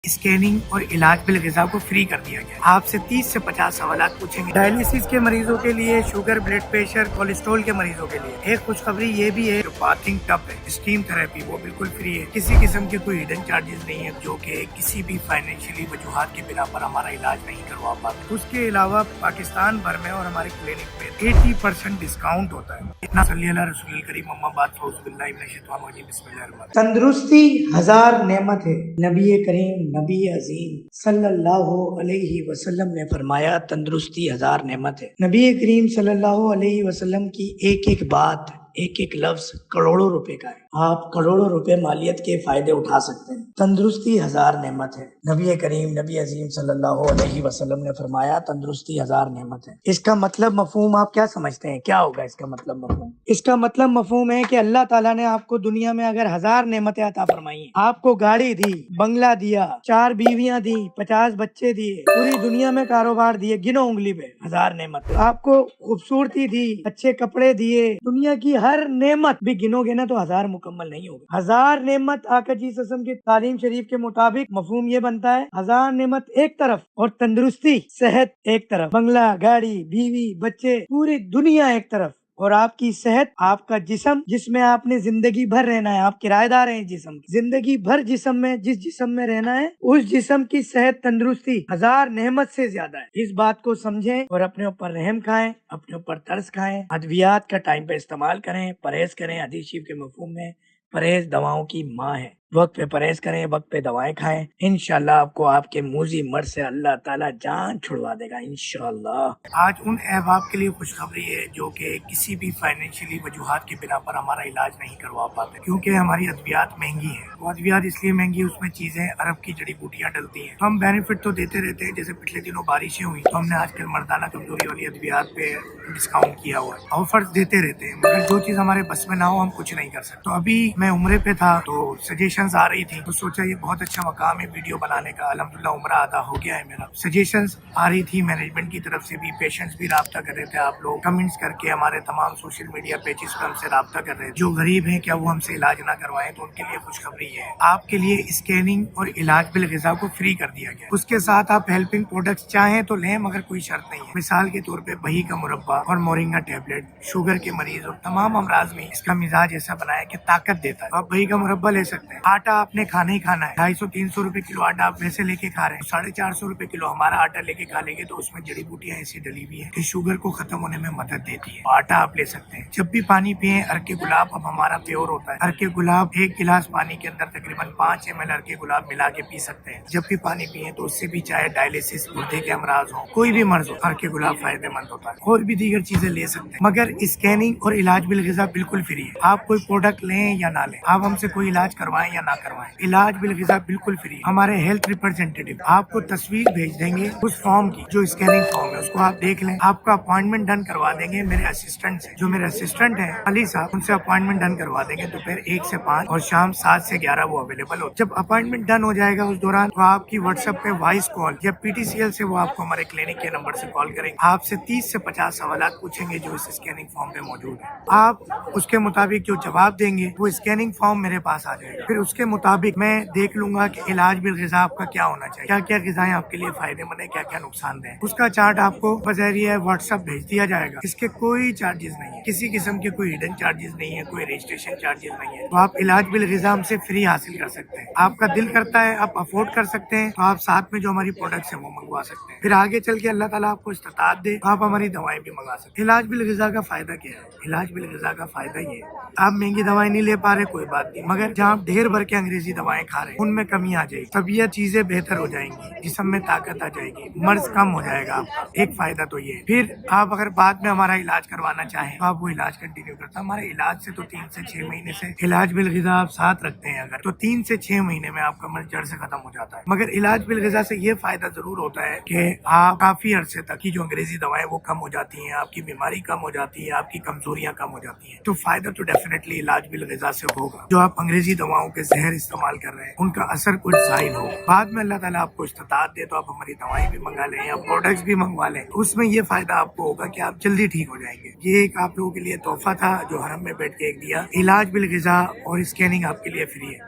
Scanning اور علاج بالغذا کو فری کر دیا گیا. آپ سے 30 سے 50 سوالات پوچھیں گے. ڈائلیسس کے مریضوں کے لیے، شوگر، بلڈ پریشر، کولیسٹرول کے مریضوں کے لیے ایک خوشخبری یہ بھی ہے، جو باتھنگ ٹب ہے، اسٹیم تھراپی، وہ بالکل فری ہے. کسی قسم کے کوئی ہڈن چارجز نہیں ہے، جو کہ کسی بھی فائنینشلی وجوہات کی بنا پر ہمارا علاج نہیں کروا پاتے. اس کے علاوہ پاکستان بھر میں اور ہمارے کلینک میں 80% ڈسکاؤنٹ ہوتا ہے. اتنا صلی اللہ رسول الکریم اما بعد فاؤز باللہ من الشیطان الرجیم بسم اللہ الرحمن الرحیم. تندرستی ہزار نعمت ہے. نبی کریم، نبی عظیم صلی اللہ علیہ وسلم نے فرمایا تندرستی ہزار نعمت ہے. نبی کریم صلی اللہ علیہ وسلم کی ایک ایک بات، ایک ایک لفظ کروڑوں روپے کا ہے. آپ کروڑوں روپے مالیت کے فائدے اٹھا سکتے ہیں. تندرستی ہزار نعمت ہے. نبی کریم، نبی عظیم صلی اللہ علیہ وسلم نے فرمایا تندرستی ہزار نعمت ہے. اس کا مطلب مفہوم آپ کیا سمجھتے ہیں؟ کیا ہوگا اس کا مطلب مفہوم؟ اس کا مطلب مفہوم ہے کہ اللہ تعالیٰ نے آپ کو دنیا میں اگر ہزار نعمتیں عطا فرمائی ہیں، آپ کو گاڑی دی، بنگلہ دیا، 4 بیویاں دی، 50 بچے دیے، پوری دنیا میں کاروبار دیے، گنو انگلی پہ ہزار نعمت. آپ کو خوبصورتی دی، اچھے کپڑے دیے، دنیا کی ہر نعمت بھی گنو گے نا تو ہزار مکمل نہیں ہوگا. ہزار نعمت آقا جی صلی اللہ علیہ وسلم کی تعلیم شریف کے مطابق مفہوم یہ بنتا ہے، ہزار نعمت ایک طرف اور تندرستی، صحت ایک طرف، بنگلہ، گاڑی، بیوی، بچے، پوری دنیا ایک طرف، اور آپ کی صحت، آپ کا جسم جس میں آپ نے زندگی بھر رہنا ہے. آپ کرایہ دار ہیں جسم کی. زندگی بھر جسم میں، جس جسم میں رہنا ہے، اس جسم کی صحت، تندرستی ہزار نعمت سے زیادہ ہے. اس بات کو سمجھیں اور اپنے اوپر رحم کھائیں، اپنے اوپر ترس کھائیں. ادویات کا ٹائم پہ استعمال کریں، پرہیز کریں. حدیث شریف کے مفہوم میں پرہیز دواؤں کی ماں ہے. وقت پہ پرہیز کریں، وقت پہ دوائیں کھائیں. انشاءاللہ آپ کو آپ کے موذی مرض سے اللہ تعالیٰ جان چھڑوا دے گا انشاءاللہ. آج ان احباب کے لیے خوشخبری ہے جو کہ کسی بھی فائنینشلی وجوہات کی بنا پر ہمارا علاج نہیں کروا پاتے، کیونکہ ہماری ادویات مہنگی ہیں. وہ ادویات اس لیے مہنگی، اس میں چیزیں عرب کی جڑی بوٹیاں ڈلتی ہیں. ہم بینیفٹ تو دیتے رہتے ہیں. جیسے پچھلے دنوں بارشیں ہوئی تو ہم نے آج کل مردانہ کمزوری والی ادویات پہ ڈسکاؤنٹ کیا ہوا ہے. آفرز دیتے رہتے ہیں، مگر جو چیز ہمارے بس میں نہ ہو ہم کچھ نہیں کر سکتے. تو ابھی میں عمرے پہ تھا تو سجیشنز آ رہی تھی، تو سوچا یہ بہت اچھا مقام ہے ویڈیو بنانے کا. الحمدللہ عمرہ آدھا ہو گیا ہے میرا. سجیشنز آ رہی تھی مینجمنٹ کی طرف سے بھی، پیشنٹس بھی رابطہ کر رہے تھے. آپ لوگ کمنٹس کر کے ہمارے تمام سوشل میڈیا پیجز پہ ہم سے رابطہ کر رہے ہیں. جو غریب ہیں کیا وہ ہم سے علاج نہ کروائیں؟ تو ان کے لیے خوشخبری ہے، آپ کے لیے اسکیننگ اور علاج بالغذا کو فری کر دیا گیا. اس کے ساتھ آپ ہیلپنگ پروڈکٹس چاہیں تو لیں، مگر کوئی شرط نہیں ہے. مثال کے طور پہ بہی کا مربع اور مورنگا ٹیبلٹ شوگر کے مریض اور تمام امراض میں اس کا مزاج ایسا بنا ہے کہ طاقت دیتا ہے. آپ بہی کا مربع لے سکتے ہیں. آٹا آپ نے کھانا ہی کھانا ہے. 250-300 روپے کلو آٹا آپ ویسے لے کے کھا رہے ہیں، 450 روپے کلو ہمارا آٹا لے کے کھا لیں گے تو اس میں جڑی بوٹیاں ایسی ڈلی ہوئی ہیں کہ شوگر کو ختم ہونے میں مدد دیتی ہے. آٹا آپ لے سکتے ہیں. جب بھی پانی پیئیں ارکے گلاب اب ہمارا پیور ہوتا ہے. ارکے گلاب ایک گلاس پانی کے اندر تقریباً 5 ml ارکے گلاب ملا کے پی سکتے ہیں. جب بھی پانی پیئیں تو اس سے بھی، چاہے ڈائلیسس، گردے کے امراض ہوں، کوئی بھی مرض ہو، ارکے گلاب فائدہ مند ہوتا ہے. اور بھی دیگر چیزیں لے سکتے ہیں، مگر اسکیننگ اور علاج بالغذا بالکل فری ہے. آپ کوئی پروڈکٹ لیں یا نہ لیں، آپ ہم سے کوئی علاج کروائیں یا نہ کروائیں، علاج بالغذا بالکل فری ہے. ہمارے ہیلتھ ریپرزینٹیو آپ کو تصویر بھیج دیں گے اس فارم کی، جو اسکیننگ فارم ہے، اس کو آپ دیکھ لیں. آپ کا اپوائنٹمنٹ ڈن کروا دیں گے میرے اسسٹنٹ سے. جو میرے اسسٹنٹ ہیں علی صاحب، ان سے اپوائنٹمنٹ ڈن کروا دیں گے. دوپہر 1 سے 5 اور شام 7 سے 11 وہ اویلیبل ہو. جب اپوائنٹمنٹ ڈن ہو جائے گا اس دوران تو آپ کی واٹس ایپ پہ وائس کال یا PTCL سے وہ آپ کو ہمارے کلینک کے نمبر سے کال کریں گے. آپ سے 30 سے 50 سوالات پوچھیں گے جو اس اسکیننگ فارم پہ موجود ہے. آپ اس کے مطابق جو جواب دیں گے وہ اسکیننگ فارم میرے پاس آ جائے گا. پھر اس کے مطابق میں دیکھ لوں گا کہ علاج بالغذا آپ کا کیا ہونا چاہیے، کیا کیا غذائیں آپ کے لیے فائدے مند ہیں، کیا کیا نقصان دہ. اس کا چارٹ آپ کو بذریعہ واٹس ایپ بھیج دیا جائے گا. اس کے کوئی چارجز نہیں ہے، کسی قسم کے کوئی ہڈن چارجز نہیں ہے، کوئی رجسٹریشن چارجز نہیں ہے. تو آپ علاج بالغذا ہم سے فری حاصل کر سکتے ہیں. آپ کا دل کرتا ہے، آپ افورڈ کر سکتے ہیں تو آپ ساتھ میں جو ہماری پروڈکٹس ہیں وہ منگوا سکتے ہیں. پھر آگے چل کے اللہ تعالیٰ آپ کو استطاعت دے تو آپ ہماری دوائیں بھی منگا سکتے ہیں. علاج بالغذا کا فائدہ کیا ہے؟ علاج بالغذا کا فائدہ یہ ہے، آپ مہنگی دوائیں نہیں لے پا رہے کوئی بات نہیں، مگر جہاں آپ ڈھیر بھر کے انگریزی دوائیں کھا رہے ہیں ان میں کمی آ جائے گی، طبیعت چیزیں بہتر ہو جائیں گی، جسم میں طاقت آ جائے گی، مرض کم ہو جائے گا آپ کا. ایک فائدہ تو یہ ہے. پھر آپ اگر بعد میں ہمارا علاج کروانا چاہیں تو آپ وہ علاج کنٹینیو کرتا. ہمارے علاج سے تو 3 سے 6 مہینے سے علاج بالغذا آپ ساتھ رکھتے ہیں اگر تو 3 سے 6 مہینے میں آپ کا مرض جڑ سے ختم ہو جاتا ہے. مگر علاج بالغذا سے یہ فائدہ ضرور ہوتا ہے کہ آپ کافی عرصے تک کی جو انگریزی دوائیں وہ کم ہو جاتی ہیں، آپ کی بیماری کم ہو جاتی ہے، آپ کی کمزوریاں کم ہو جاتی ہیں. تو فائدہ تو ڈیفینیٹلی علاج بالغذا سے ہوگا. جو آپ انگریزی دواؤں کے زہر استعمال کر رہے ہیں ان کا اثر کچھ زائل ہو. بعد میں اللہ تعالیٰ آپ کو استطاعت دے تو آپ ہماری دوائیں بھی منگا لیں یا پروڈکٹس بھی منگوا لیں. اس میں یہ فائدہ آپ کو ہوگا کہ آپ جلدی ٹھیک ہو جائیں گے. یہ ایک آپ لوگوں کے لیے تحفہ تھا جو حرم میں بیٹھ کے ایک دیا. علاج بالغذا اور اسکیننگ آپ کے لیے فری ہے.